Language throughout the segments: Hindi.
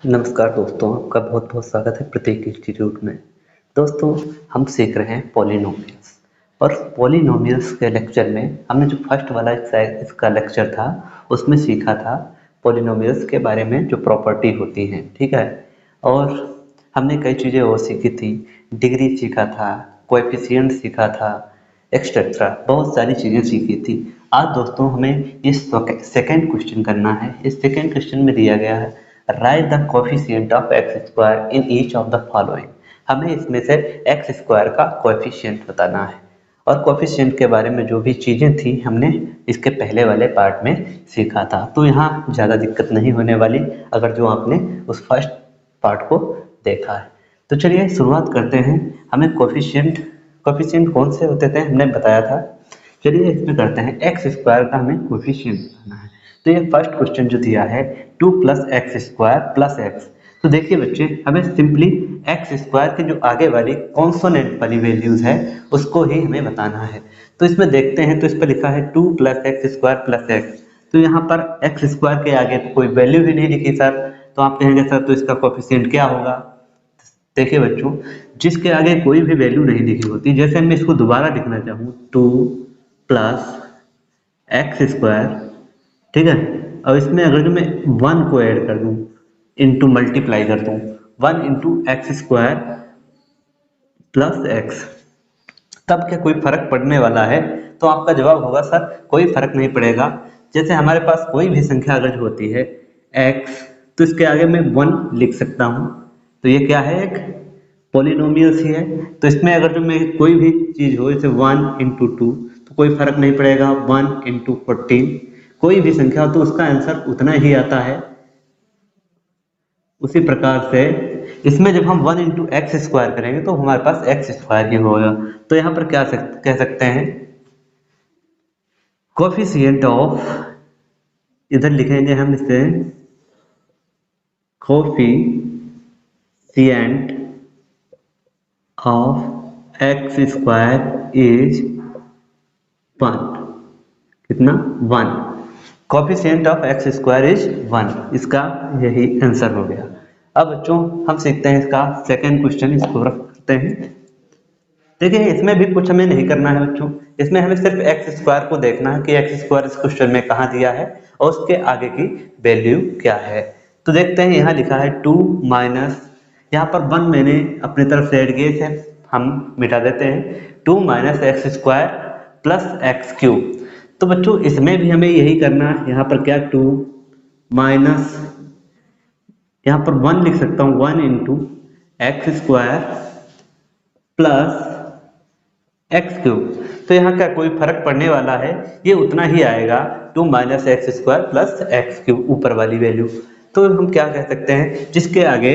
नमस्कार दोस्तों, आपका बहुत बहुत स्वागत है प्रतीक इंस्टीट्यूट में। दोस्तों, हम सीख रहे हैं पॉलिनोमियल्स और पॉलिनोमियल्स के लेक्चर में हमने जो फर्स्ट वाला इसका लेक्चर था उसमें सीखा था पॉलिनोमियल्स के बारे में, जो प्रॉपर्टी होती हैं, ठीक है। और हमने कई चीज़ें और सीखी थी, डिग्री सीखा था, कोएफिशिएंट सीखा था, एक्सेट्रा बहुत सारी चीज़ें सीखी थी। आज दोस्तों हमें इस सेकेंड क्वेश्चन करना है। इस सेकेंड क्वेश्चन में दिया गया है right the coefficient of x square in each of the following. हमें इसमें से एक्स स्क्वायर का कोएफिशिएंट बताना है। और कोएफिशिएंट के बारे में जो भी चीज़ें थी हमने इसके पहले वाले पार्ट में सीखा था, तो यहाँ ज़्यादा दिक्कत नहीं होने वाली अगर जो आपने उस फर्स्ट पार्ट को देखा है। तो चलिए शुरुआत करते हैं। हमें कोएफिशिएंट कौन से होते थे हमने बताया था। चलिए इसमें करते हैं, एक्स स्क्वायर का हमें कोएफिशिएंट बताना है। तो ये फर्स्ट क्वेश्चन जो दिया है 2 plus x square plus x. तो देखिए बच्चे, हमें सिंपली एक्स स्क्वायर के जो आगे वाली कॉन्सोनेंट वाली वैल्यूज है उसको ही हमें बताना है। तो इसमें देखते हैं, तो इस पर लिखा है 2 plus x square plus x. तो यहाँ पर एक्स स्क्वायर के आगे तो कोई वैल्यू ही नहीं लिखी सर, तो आप कहेंगे सर तो इसका कोएफिशिएंट क्या होगा। देखिए बच्चों, जिसके आगे कोई भी वैल्यू नहीं लिखी होती, जैसे मैं इसको दोबारा लिखना चाहूँ 2 प्लस एक्स स्क्वायर, ठीक है, और इसमें अगर जो मैं 1 को ऐड कर दूं, इंटू मल्टीप्लाई कर दूं, 1 into x square plus x, तब क्या कोई फर्क पड़ने वाला है? तो आपका जवाब होगा सर कोई फर्क नहीं पड़ेगा। जैसे हमारे पास कोई भी संख्या अगर जो होती है एक्स, तो इसके आगे मैं 1 लिख सकता हूँ, तो ये क्या है, एक पोलिनोमियल्स ही है। तो इसमें अगर जो मैं कोई भी चीज़ हो, जैसे 1 इंटू 2, तो कोई फर्क नहीं पड़ेगा, 1 इंटू 14, कोई भी संख्या हो तो उसका आंसर उतना ही आता है। उसी प्रकार से इसमें जब हम 1 इंटू एक्स स्क्वायर करेंगे तो हमारे पास एक्स स्क्वायर ही होगा। तो यहाँ पर क्या कह सकते हैं, कोफिशिएंट ऑफ, इधर लिखेंगे हम इसे coefficient of x square is 1। कितना? 1। Coefficient of x square is 1, इसका यही आंसर हो गया। अब बच्चों हम सीखते हैं इसका सेकेंड क्वेश्चन, इसको रखते हैं। देखिए इसमें भी कुछ हमें नहीं करना है बच्चों, इसमें हमें सिर्फ एक्स स्क्वायर को देखना है कि एक्स स्क्वायर इस क्वेश्चन में कहाँ दिया है और उसके आगे की वैल्यू क्या है। तो देखते हैं, यहाँ लिखा है 2 माइनस, यहाँ पर 1 मैंने अपनी तरफ से ऐड किए थे, हम मिटा देते हैं, 2 minus x square plus x cube. तो बच्चों इसमें भी हमें यही करना है। यहाँ पर क्या, 2 माइनस, यहाँ पर 1 लिख सकता हूँ, 1 into x square plus x cube. तो यहाँ क्या कोई फर्क पड़ने वाला है? ये उतना ही आएगा, 2 minus x square plus x cube, ऊपर वाली वैल्यू। तो हम क्या कह सकते हैं, जिसके आगे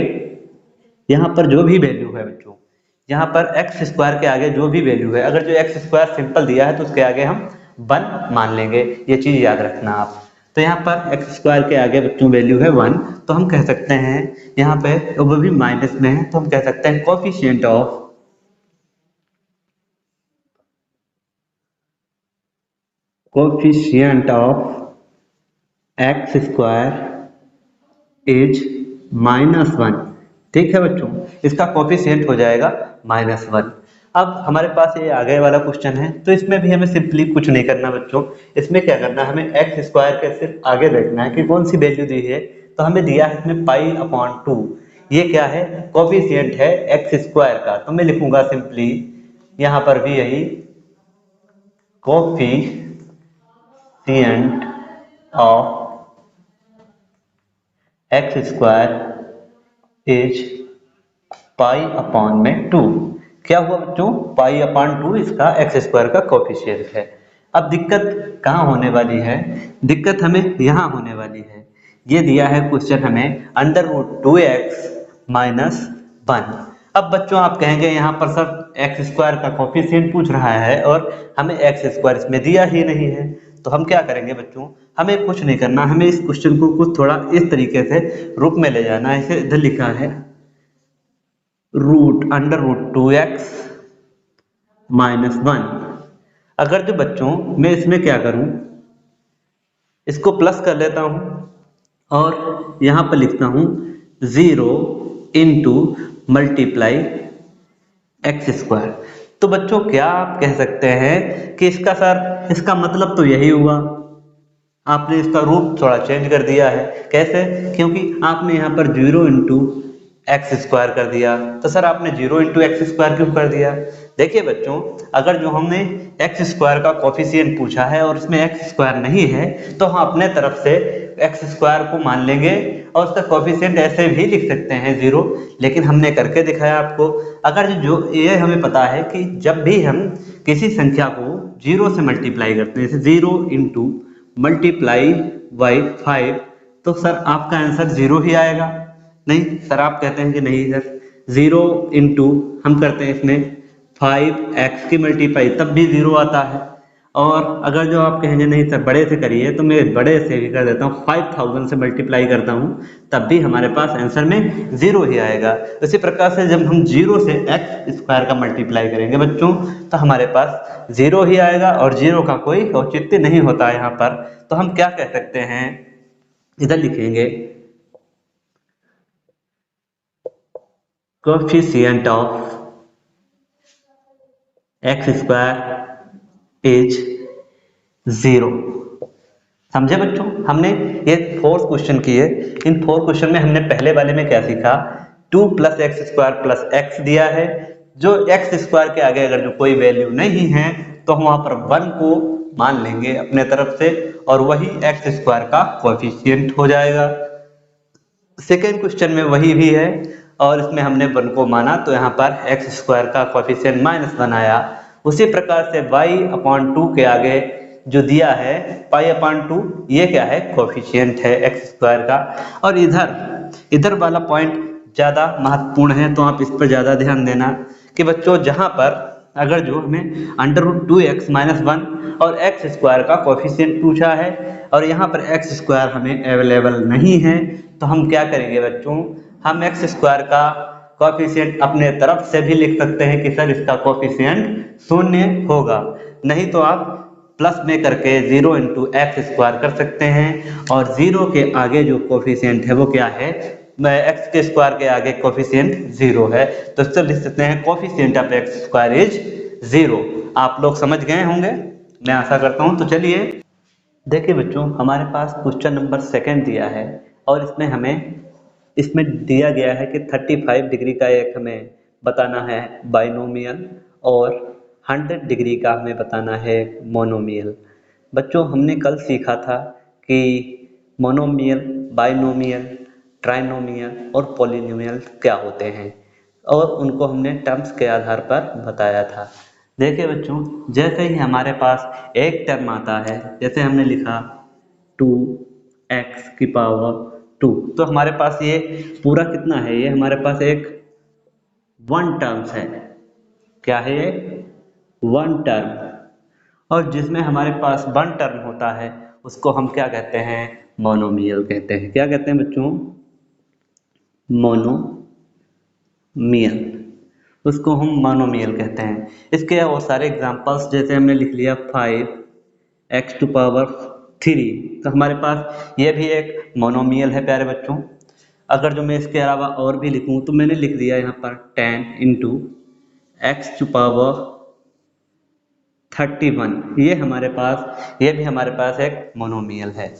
यहाँ पर जो भी वैल्यू है बच्चों, यहाँ पर एक्स स्क्वायर के आगे जो भी वैल्यू है, अगर जो एक्स स्क्वायर सिंपल दिया है तो उसके आगे हम 1 मान लेंगे, ये चीज याद रखना आप। तो यहाँ पर एक्स स्क्वायर के आगे बच्चों वैल्यू है 1, तो हम कह सकते हैं यहाँ पे, वो भी माइनस में है, तो हम कह सकते हैं coefficient of x square is -1। ठीक है बच्चों, इसका कोफिशिएंट हो जाएगा -1। अब हमारे पास ये आगे वाला क्वेश्चन है, तो इसमें भी हमें सिंपली कुछ नहीं करना बच्चों। इसमें क्या करना है, हमें एक्स स्क्वायर के सिर्फ आगे देखना है कि कौन सी वैल्यू दी है। तो हमें दिया है इसमें π/2, ये क्या है, कोफिशिएंट है एक्स स्क्वायर का। तो मैं लिखूंगा सिंपली यहाँ पर भी यही, coefficient of x square is π/2। क्या हुआ बच्चों, π/2 इसका एक्स स्क्वायर का कोफिशिएंट है। अब दिक्कत कहाँ होने वाली है, दिक्कत हमें यहाँ होने वाली है। ये दिया है क्वेश्चन हमें √2x - 1। अब बच्चों आप कहेंगे यहाँ पर सर एक्स स्क्वायर का कोफिशिएंट पूछ रहा है और हमें एक्स स्क्वायर इसमें दिया ही नहीं है। तो हम क्या करेंगे बच्चों, हमें कुछ नहीं करना, हमें इस क्वेश्चन को कुछ थोड़ा इस तरीके से रूप में ले जाना है। इसे इधर लिखा है √2x - 1। अगर जो बच्चों मैं इसमें क्या करूं, इसको प्लस कर लेता हूं और यहां पर लिखता हूं 0 इंटू मल्टीप्लाई एक्स स्क्वायर। तो बच्चों क्या आप कह सकते हैं कि इसका मतलब तो यही हुआ, आपने इसका रूप थोड़ा चेंज कर दिया है। कैसे? क्योंकि आपने यहाँ पर 0 इंटू एक्स स्क्वायर कर दिया। तो सर आपने 0 इंटू एक्स स्क्वायर क्यों कर दिया? देखिए बच्चों, अगर जो हमने एक्स स्क्वायर का कोफिशिएंट पूछा है और इसमें एक्स स्क्वायर नहीं है तो हम अपने तरफ से एक्स स्क्वायर को मान लेंगे और उसका कोफिशिएंट ऐसे भी लिख सकते हैं 0। लेकिन हमने करके दिखाया आपको। अगर जो ये हमें पता है कि जब भी हम किसी संख्या को 0 से मल्टीप्लाई करते हैं, जैसे 0 इंटू मल्टीप्लाई बाई 5, तो सर आपका आंसर 0 ही आएगा। नहीं सर, आप कहते हैं कि नहीं सर, 0 इंटू हम करते हैं इसमें 5x की मल्टीप्लाई तब भी 0 आता है। और अगर जो आप कहेंगे नहीं सर बड़े से करिए, तो मैं बड़े से भी कर देता हूँ, 5000 से मल्टीप्लाई करता हूँ तब भी हमारे पास आंसर में 0 ही आएगा। इसी प्रकार से जब हम 0 से एक्स स्क्वायर का मल्टीप्लाई करेंगे बच्चों, तो हमारे पास 0 ही आएगा और 0 का कोई औचित्य नहीं होता है यहाँ पर। तो हम क्या कह सकते हैं, इधर लिखेंगे coefficient of x square is 0। समझे बच्चों? हमने ये 4 क्वेश्चन किए। इन 4 क्वेश्चन में हमने पहले वाले में क्या सीखा, 2 plus x square plus x दिया है। जो एक्स स्क्वायर के आगे अगर जो कोई वैल्यू नहीं है तो हम वहां पर 1 को मान लेंगे अपने तरफ से और वही एक्स स्क्वायर का कोएफिशिएंट हो जाएगा। सेकेंड क्वेश्चन में वही भी है और इसमें हमने 1 को माना तो यहाँ पर एक्स स्क्वायर का कोएफिशिएंट -1 आया। उसी प्रकार से y/2 के आगे जो दिया है π/2, ये क्या है, कोएफिशिएंट है एक्स स्क्वायर का। और इधर वाला पॉइंट ज़्यादा महत्वपूर्ण है, तो आप इस पर ज़्यादा ध्यान देना कि बच्चों जहाँ पर अगर जो हमें √2x - 1 और एक्स स्क्वायर का कोएफिशिएंट पूछा है और यहाँ पर एक्स स्क्वायर हमें अवेलेबल नहीं है, तो हम क्या करेंगे बच्चों, हम एक्स स्क्वायर का कोएफिशिएंट अपने तरफ से भी लिख सकते हैं कि सर इसका कोएफिशिएंट 0 होगा। नहीं तो आप प्लस में करके 0 इंटू एक्स स्क्वायर कर सकते हैं और 0 के आगे जो कोएफिशिएंट है वो क्या है, एक्स के स्क्वायर के आगे कोएफिशिएंट 0 है, तो इससे लिख सकते हैं coefficient of x square is 0। आप लोग समझ गए होंगे, मैं आशा करता हूं। तो चलिए देखिए बच्चों, हमारे पास क्वेश्चन नंबर 2 दिया है और इसमें दिया गया है कि 35 डिग्री का एक हमें बताना है बाइनोमियल और 100 डिग्री का हमें बताना है मोनोमियल। बच्चों हमने कल सीखा था कि मोनोमियल, बाइनोमियल, ट्राइनोमियल और पॉलिनोमियल क्या होते हैं और उनको हमने टर्म्स के आधार पर बताया था। देखिए बच्चों, जैसे ही हमारे पास एक टर्म आता है, जैसे हमने लिखा 2x की पावर 2, तो हमारे पास ये पूरा कितना है, ये हमारे पास एक 1 टर्म्स है। क्या है ये? 1 टर्म। और जिसमें हमारे पास 1 टर्म होता है उसको हम क्या कहते हैं, मोनोमियल कहते हैं। क्या कहते हैं बच्चों? मोनोमियल, उसको हम मोनोमियल कहते हैं। इसके और सारे एग्जांपल्स जैसे हमने लिख लिया 5x टू पावर 3, तो हमारे पास ये भी एक मोनोमियल है प्यारे बच्चों। अगर जो मैं इसके अलावा और भी लिखूं तो मैंने लिख दिया यहाँ पर 10 इंटू एक्स टू पावर 31, ये भी हमारे पास एक मोनोमियल है।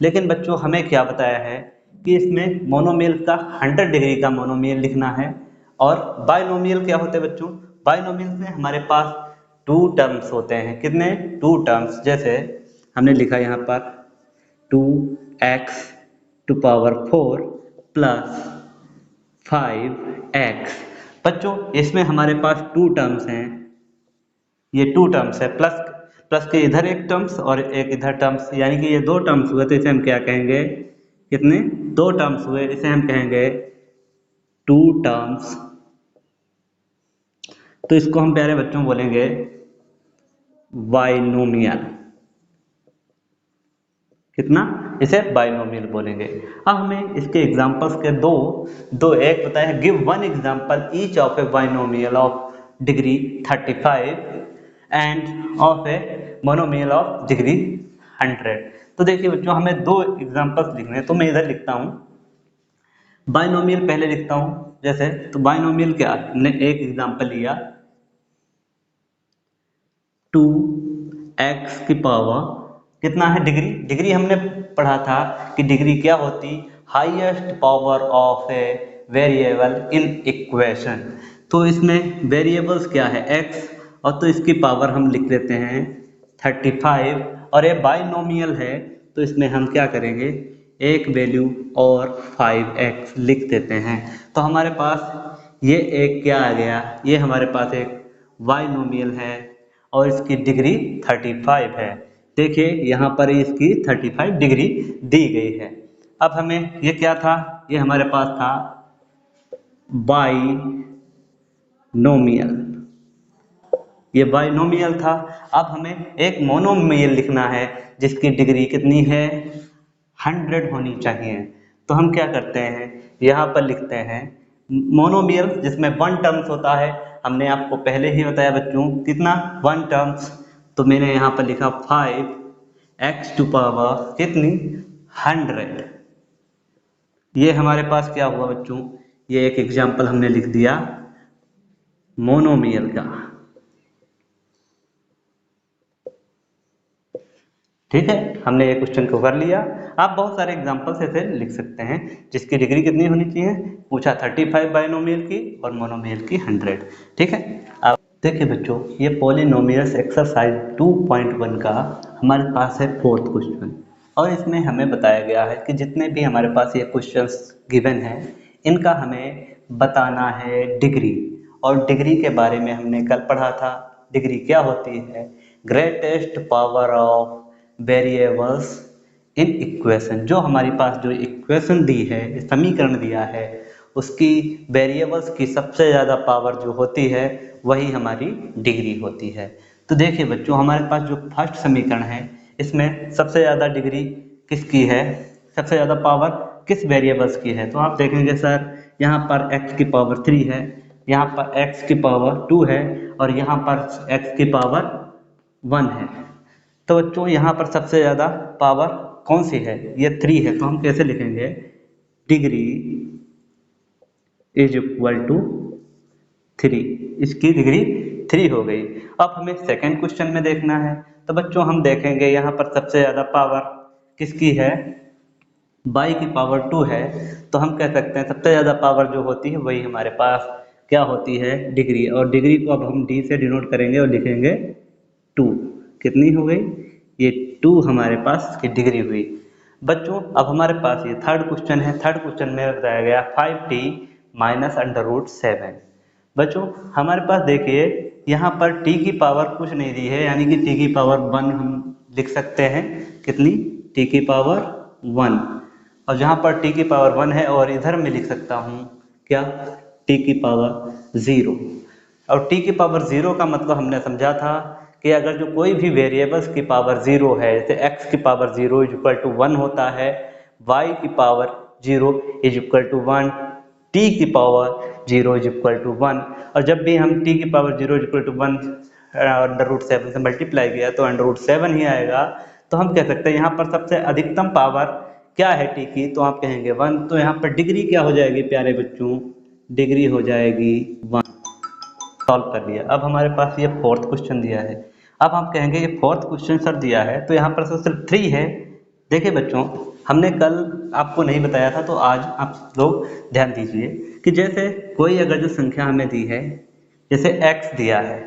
लेकिन बच्चों हमें क्या बताया है कि इसमें मोनोमियल का 100 डिग्री का मोनोमियल लिखना है। और बाइनोमियल क्या होते हैं बच्चों? बाइनोमियल में हमारे पास 2 टर्म्स होते हैं। कितने? 2 टर्म्स। जैसे हमने लिखा यहाँ पर 2x to power 4 plus 5x। बच्चों इसमें हमारे पास 2 टर्म्स हैं, ये 2 टर्म्स है, प्लस के इधर एक टर्म्स और एक इधर टर्म्स, यानी कि ये 2 टर्म्स हुए, तो इसे हम क्या कहेंगे, कितने? 2 टर्म्स हुए, इसे हम कहेंगे 2 टर्म्स। तो इसको हम प्यारे बच्चों बोलेंगे बाइनोमियल। कितना? इसे बाइनोमियल बोलेंगे। अब हमें इसके एग्जांपल्स के दो एक बताया है, give 1 example each of A binomial of degree 35 end of a monomial of degree 100। तो देखिए बच्चों हमें 2 एग्जांपल्स लिखने हैं, तो मैं इधर लिखता हूं बाइनोमियल पहले लिखता हूं, जैसे तो बाइनोमियल क्या, हमने एक एग्जांपल लिया 2x की पावर कितना है डिग्री। डिग्री हमने पढ़ा था कि डिग्री क्या होती, highest power of a variable in equation. तो इसमें वेरिएबल्स क्या है x, और तो इसकी पावर हम लिख लेते हैं 35, और ये बाइनोमियल है तो इसमें हम क्या करेंगे, एक वैल्यू और 5x लिख देते हैं। तो हमारे पास ये एक क्या आ गया, ये हमारे पास एक बाइनोमियल है और इसकी डिग्री 35 है। देखिए यहाँ पर इसकी 35 डिग्री दी गई है। अब हमें ये क्या था, ये हमारे पास था बाइनोमियल, ये बाइनोमियल था। अब हमें एक मोनोमियल लिखना है जिसकी डिग्री कितनी है, 100 होनी चाहिए। तो हम क्या करते हैं, यहाँ पर लिखते हैं मोनोमियल जिसमें 1 टर्म्स होता है। हमने आपको पहले ही बताया बच्चों कितना, 1 टर्म्स। तो मैंने यहाँ पर लिखा 5x टू पावर कितनी, 100। ये हमारे पास क्या हुआ बच्चों, ये एक एग्जाम्पल हमने लिख दिया मोनोमियल का। ठीक है, हमने ये क्वेश्चन को कर लिया। आप बहुत सारे एग्जांपल्स ऐसे लिख सकते हैं जिसकी डिग्री कितनी होनी चाहिए, पूछा 35 बाइनोमियल की और मोनोमियल की 100। ठीक है, अब देखिए बच्चों, ये पॉलिनोमियल्स एक्सरसाइज 2.1 का हमारे पास है 4th क्वेश्चन, और इसमें हमें बताया गया है कि जितने भी हमारे पास ये क्वेश्चंस गिवन हैं इनका हमें बताना है डिग्री। और डिग्री के बारे में हमने कल पढ़ा था, डिग्री क्या होती है, greatest power of variables in equation. जो हमारे पास जो इक्वेशन दी है, समीकरण दिया है, उसकी वेरिएबल्स की सबसे ज़्यादा पावर जो होती है वही हमारी डिग्री होती है। तो देखिए बच्चों, हमारे पास जो फर्स्ट समीकरण है इसमें सबसे ज़्यादा डिग्री किसकी है, सबसे ज़्यादा पावर किस वेरिएबल्स की है। तो आप देखेंगे सर यहाँ पर x की पावर 3 है, यहाँ पर x की पावर 2 है, और यहाँ पर x की पावर 1 है। तो बच्चों यहाँ पर सबसे ज़्यादा पावर कौन सी है, ये 3 है। तो हम कैसे लिखेंगे, डिग्री इज इक्वल टू 3, इसकी डिग्री 3 हो गई। अब हमें सेकंड क्वेश्चन में देखना है। तो बच्चों हम देखेंगे यहाँ पर सबसे ज़्यादा पावर किसकी है, y की पावर 2 है। तो हम कह सकते हैं सबसे ज़्यादा पावर जो होती है वही हमारे पास क्या होती है, डिग्री। और डिग्री को अब हम d से डिनोट करेंगे और लिखेंगे 2। कितनी हो गई, ये 2 हमारे पास की डिग्री हुई। बच्चों अब हमारे पास ये थर्ड क्वेश्चन है। थर्ड क्वेश्चन में बताया गया 5t माइनस √7। बच्चों हमारे पास देखिए यहाँ पर t की पावर कुछ नहीं दी है, यानी कि t की पावर 1 हम लिख सकते हैं। कितनी, t की पावर 1, और जहाँ पर t की पावर 1 है, और इधर मैं लिख सकता हूँ क्या, t की पावर 0। और t की पावर 0 का मतलब हमने समझा था कि अगर जो कोई भी वेरिएबल्स की पावर 0 है, जैसे x की पावर 0 इज इक्वल टू 1 होता है, y की power 0 is equal to 1, t की पावर 0 इज इक्वल टू 1। और जब भी हम t की पावर 0 इज इक्वल टू 1 √7 से मल्टीप्लाई किया तो √7 ही आएगा। तो हम कह सकते हैं यहाँ पर सबसे अधिकतम पावर क्या है t की, तो आप कहेंगे 1। तो यहाँ पर डिग्री क्या हो जाएगी प्यारे बच्चों, डिग्री हो जाएगी 1। सॉल्व कर लिया। अब हमारे पास ये 4th क्वेश्चन दिया है। अब हम कहेंगे ये 4th क्वेश्चन सर दिया है तो यहाँ पर सिर्फ 3 है। देखिए बच्चों, हमने कल आपको नहीं बताया था, तो आज आप लोग ध्यान दीजिए कि जैसे कोई अगर जो संख्या हमें दी है, जैसे x दिया है,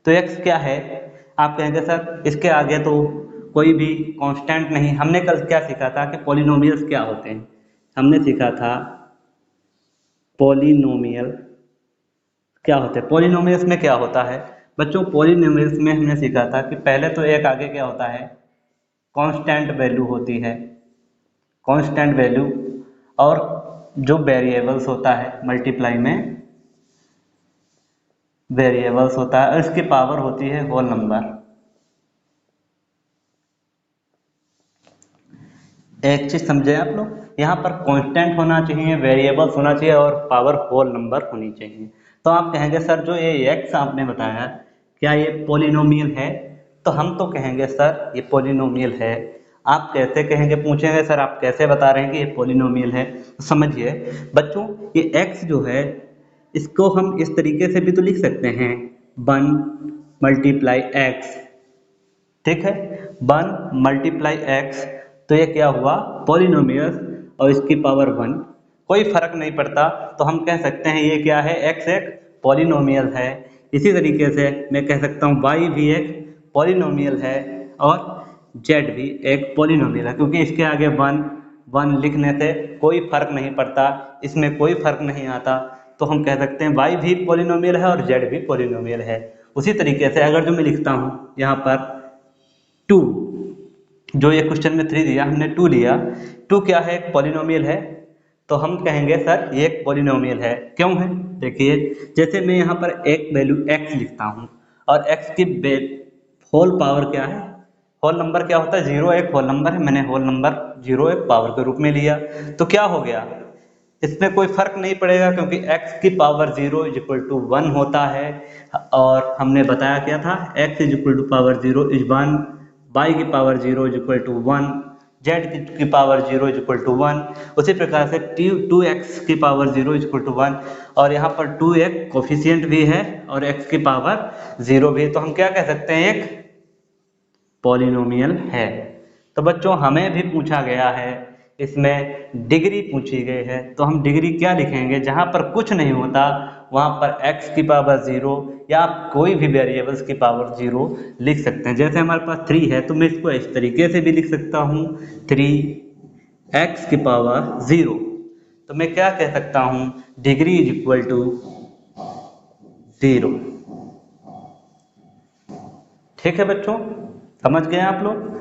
तो x क्या है, आप कहेंगे सर इसके आगे तो कोई भी कांस्टेंट नहीं। हमने कल क्या सीखा था कि पॉलिनोमियल्स क्या होते हैं, हमने सीखा था पॉलिनोमियल क्या होते हैं। पॉलिनोमियल्स में क्या होता है बच्चों, पॉलिनोमियल्स में हमने सीखा था कि पहले तो एक आगे क्या होता है, कांस्टेंट वैल्यू होती है, कांस्टेंट वैल्यू, और जो वेरिएबल्स होता है मल्टीप्लाई में वेरिएबल्स होता है, और इसकी पावर होती है होल नंबर। एक चीज समझे आप लोग, यहाँ पर कांस्टेंट होना चाहिए, वेरिएबल्स होना चाहिए, और पावर होल नंबर होनी चाहिए। तो आप कहेंगे सर जो ये x आपने बताया क्या ये पॉलिनोमियल है, तो हम तो कहेंगे सर ये पॉलिनोमियल है। आप कैसे कहेंगे, पूछेंगे सर आप कैसे बता रहे हैं कि ये पॉलिनोमियल है। तो समझिए बच्चों, ये x जो है इसको हम इस तरीके से भी तो लिख सकते हैं, 1 मल्टीप्लाई एक्स, ठीक है, 1 मल्टीप्लाई एक्स। तो ये क्या हुआ, पॉलिनोमियल, और इसकी पावर 1, कोई फर्क नहीं पड़ता। तो हम कह सकते हैं ये क्या है, x एक पॉलिनोमियल है। इसी तरीके से मैं कह सकता हूँ y भी एक पॉलिनोमियल है और z भी एक पॉलिनोमियल है, क्योंकि इसके आगे 1 1 लिखने से कोई फर्क नहीं पड़ता, इसमें कोई फर्क नहीं आता। तो हम कह सकते हैं y भी पॉलिनोमियल है और z भी पॉलिनोमियल है। उसी तरीके से अगर जो मैं लिखता हूँ यहाँ पर 2, जो ये क्वेश्चन में 3 दिया, हमने 2 लिया, 2 क्या है, एक पॉलिनोमियल है। तो हम कहेंगे सर ये एक पॉलिनोमियल है, क्यों है, देखिए जैसे मैं यहाँ पर एक वैल्यू x लिखता हूँ और x की होल पावर क्या है, होल नंबर क्या होता है, 0 एक होल नंबर है, मैंने होल नंबर 0 एक पावर के रूप में लिया। तो क्या हो गया, इसमें कोई फर्क नहीं पड़ेगा, क्योंकि x की पावर 0 इज इक्वल टू 1 होता है। और हमने बताया क्या था, x is equal to power 0 is 1, y की power 0 is equal to 1, z की पावर 0 इज इक्वल टू 1। उसी प्रकार से 2x की पावर 0 इज इक्वल टू 1, और यहाँ पर 2 एक कोफिशिएंट भी है और x की पावर 0 भी है। तो हम क्या कह सकते हैं, एक पॉलिनोमियल है। तो बच्चों हमें भी पूछा गया है, इसमें डिग्री पूछी गई है, तो हम डिग्री क्या लिखेंगे, जहाँ पर कुछ नहीं होता वहाँ पर x की पावर 0 या आप कोई भी वेरिएबल्स की पावर 0 लिख सकते हैं। जैसे हमारे पास 3 है तो मैं इसको इस तरीके से भी लिख सकता हूँ, 3x की पावर 0। तो मैं क्या कह सकता हूँ, डिग्री इज इक्वल टू 0। ठीक है बच्चों, समझ गए आप लोग।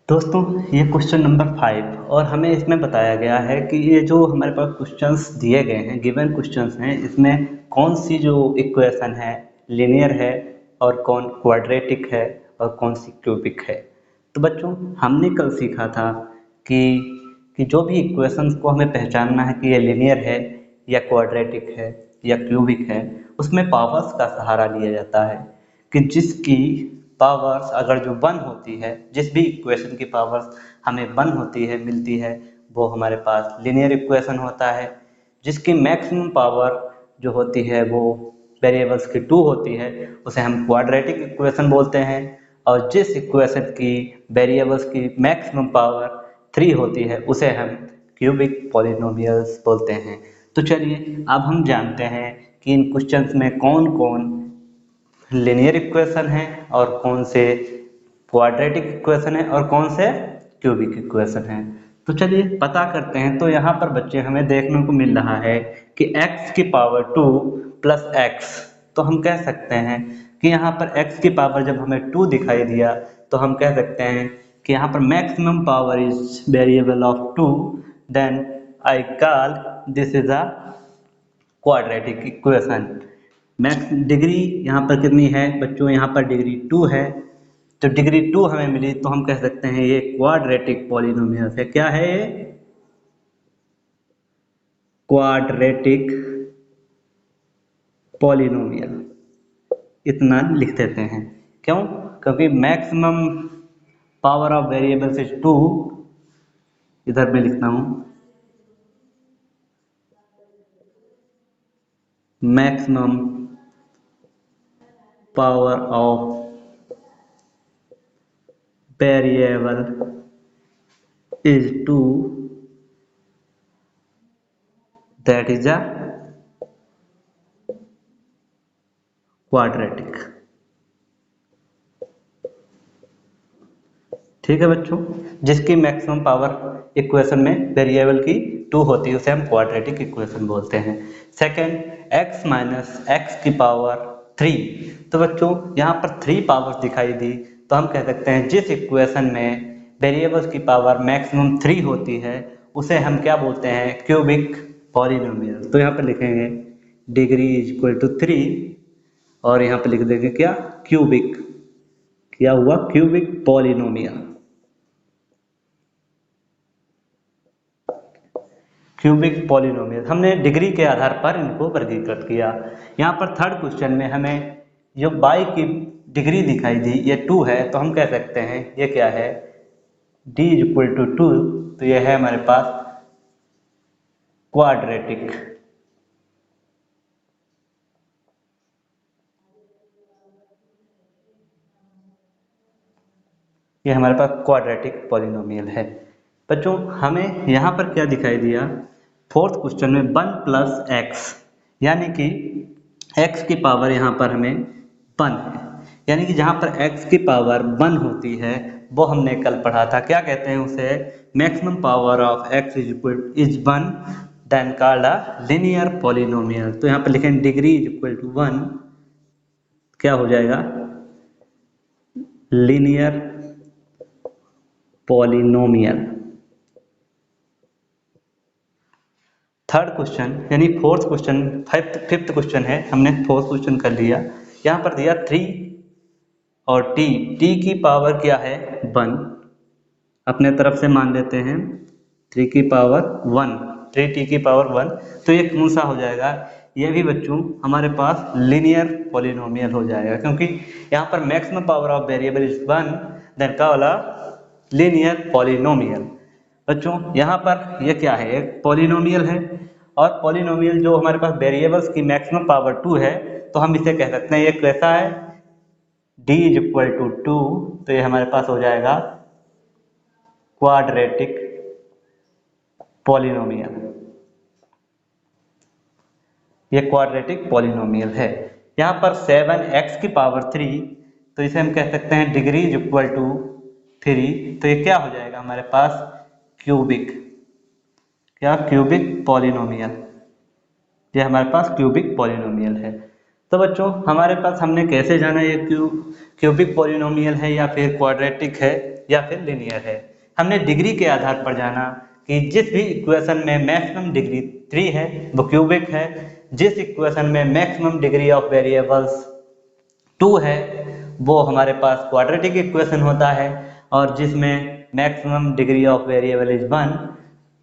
दोस्तों ये क्वेश्चन नंबर 5, और हमें इसमें बताया गया है कि ये जो हमारे पास क्वेश्चंस दिए गए हैं, गिवन क्वेश्चंस हैं, इसमें कौन सी जो इक्वेशन है लीनियर है और कौन क्वाड्रेटिक है और कौन सी क्यूबिक है। तो बच्चों हमने कल सीखा था कि जो भी इक्वेशंस को हमें पहचानना है कि ये लीनियर है या क्वाड्रेटिक है या क्यूबिक है, उसमें पावर्स का सहारा लिया जाता है कि जिसकी पावर्स अगर जो 1 होती है, जिस भी इक्वेशन की पावर्स हमें 1 होती है मिलती है, वो हमारे पास लीनियर इक्वेशन होता है। जिसकी मैक्सिमम पावर जो होती है वो वेरिएबल्स की 2 होती है, उसे हम क्वाड्रेटिक इक्वेशन बोलते हैं। और जिस इक्वेशन की वेरिएबल्स की मैक्सिमम पावर 3 होती है उसे हम क्यूबिक पॉलिनोमियल्स बोलते हैं। तो चलिए अब हम जानते हैं कि इन क्वेश्चंस में कौन कौन लीनियर इक्वेशन है और कौन से क्वाड्रेटिक इक्वेशन है और कौन से क्यूबिक इक्वेशन है। तो चलिए पता करते हैं। तो यहाँ पर बच्चे हमें देखने को मिल रहा है कि x की पावर 2 प्लस x, तो हम कह सकते हैं कि यहाँ पर x की पावर जब हमें 2 दिखाई दिया तो हम कह सकते हैं कि यहाँ पर maximum power is variable of 2, then I call this is a quadratic equation. Max degree यहाँ पर कितनी है बच्चों, यहाँ पर डिग्री 2 है। तो डिग्री 2 हमें मिली तो हम कह सकते हैं ये क्वाड्रेटिक पॉलिनोमियल है। क्या है ये, क्वाड्रेटिक पॉलिनोमियल, इतना लिख देते हैं। क्यों, क्योंकि maximum power of variables is 2, इधर मैं लिखता हूँ maximum power of variable is 2, that is a quadratic। ठीक है बच्चों, जिसकी मैक्सिमम पावर इक्वेशन में वेरिएबल की 2 होती है उसे हम क्वाड्रेटिक इक्वेशन बोलते हैं। सेकंड x माइनस एक्स की पावर 3। तो बच्चों यहाँ पर 3 पावर्स दिखाई दी तो हम कह सकते हैं जिस इक्वेशन में वेरिएबल्स की पावर मैक्सिमम 3 होती है उसे हम क्या बोलते हैं, क्यूबिक पॉलिनोमियल। तो यहाँ पर लिखेंगे डिग्री इज इक्वल टू 3 और यहाँ पर लिख देंगे क्या, क्यूबिक। क्या हुआ, क्यूबिक पॉलिनोमियल। क्यूबिक पॉलिनोमियल, हमने डिग्री के आधार पर इनको वर्गीकृत किया। यहाँ पर थर्ड क्वेश्चन में हमें जो y की डिग्री दिखाई दी ये 2 है, तो हम कह सकते हैं ये क्या है, d इक्वल टू 2, तो ये है हमारे पास क्वाड्रेटिक। ये हमारे पास क्वाड्रेटिक पॉलिनोमियल है। बच्चों हमें यहाँ पर क्या दिखाई दिया, फोर्थ क्वेश्चन में 1 प्लस एक्स, यानी कि x की पावर यहाँ पर हमें 1 है, यानी कि जहाँ पर x की पावर 1 होती है वो हमने कल पढ़ा था, क्या कहते हैं उसे, maximum power of x is 1, then called a linear polynomial. तो यहाँ पर लिखें डिग्री इज इक्वल टू 1, क्या हो जाएगा, लीनियर पॉलिनोमियल। थर्ड क्वेश्चन यानी फोर्थ क्वेश्चन, फिफ्थ क्वेश्चन है, हमने फोर्थ क्वेश्चन कर लिया। यहाँ पर दिया 3 और t की पावर क्या है 1, अपने तरफ से मान लेते हैं 3 की पावर 1, 3t की पावर 1, तो ये कौन सा हो जाएगा, ये भी बच्चों हमारे पास लीनियर पॉलिनोमियल हो जाएगा, क्योंकि यहाँ पर maximum power of variable is 1, then का वाला लीनियर पॉलिनोमियल। बच्चों यहाँ पर ये क्या है, एक पॉलिनोमियल है, और पॉलिनोमियल जो हमारे पास वेरिएबल्स की मैक्सिमम पावर 2 है, तो हम इसे कह सकते हैं ये कैसा है, d इज इक्वल टू 2, तो ये हमारे पास हो जाएगा क्वाड्रेटिक पॉलिनोमियल। ये क्वाड्रेटिक पॉलिनोमियल है। यहाँ पर 7x की पावर 3, तो इसे हम कह सकते हैं डिग्री इज इक्वल टू 3, तो ये क्या हो जाएगा हमारे पास, क्यूबिक, क्या, क्यूबिक पॉलिनोमियल। ये हमारे पास क्यूबिक पॉलिनोमियल है। तो बच्चों हमारे पास हमने कैसे जाना ये क्यूबिक पॉलिनोमियल है या फिर क्वाड्रेटिक है या फिर लीनियर है, हमने डिग्री के आधार पर जाना कि जिस भी इक्वेशन में मैक्सिमम डिग्री 3 है वो क्यूबिक है, जिस इक्वेशन में मैक्सिमम डिग्री ऑफ वेरिएबल्स 2 है वो हमारे पास क्वाड्रेटिक इक्वेशन होता है, और जिसमें maximum degree of variable is 1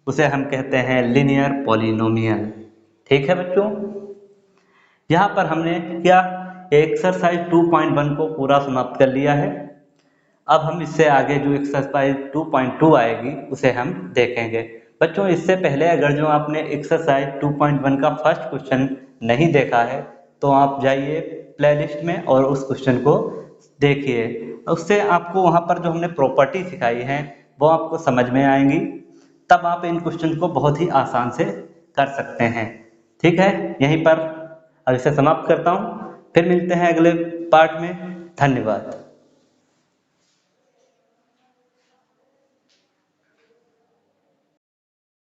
उसे हम कहते हैं लीनियर पॉलिनोमियल। ठीक है बच्चों, यहाँ पर हमने क्या, एक्सरसाइज 2.1 को पूरा समाप्त कर लिया है। अब हम इससे आगे जो एक्सरसाइज 2.2 आएगी उसे हम देखेंगे। बच्चों इससे पहले अगर जो आपने एक्सरसाइज 2.1 का फर्स्ट क्वेश्चन नहीं देखा है तो आप जाइए प्लेलिस्ट में और उस क्वेश्चन को देखिए, उससे आपको वहाँ पर जो हमने प्रॉपर्टी सिखाई है वो आपको समझ में आएंगी, तब आप इन क्वेश्चन को बहुत ही आसान से कर सकते हैं। ठीक है, यहीं पर अब इसे समाप्त करता हूँ, फिर मिलते हैं अगले पार्ट में। धन्यवाद।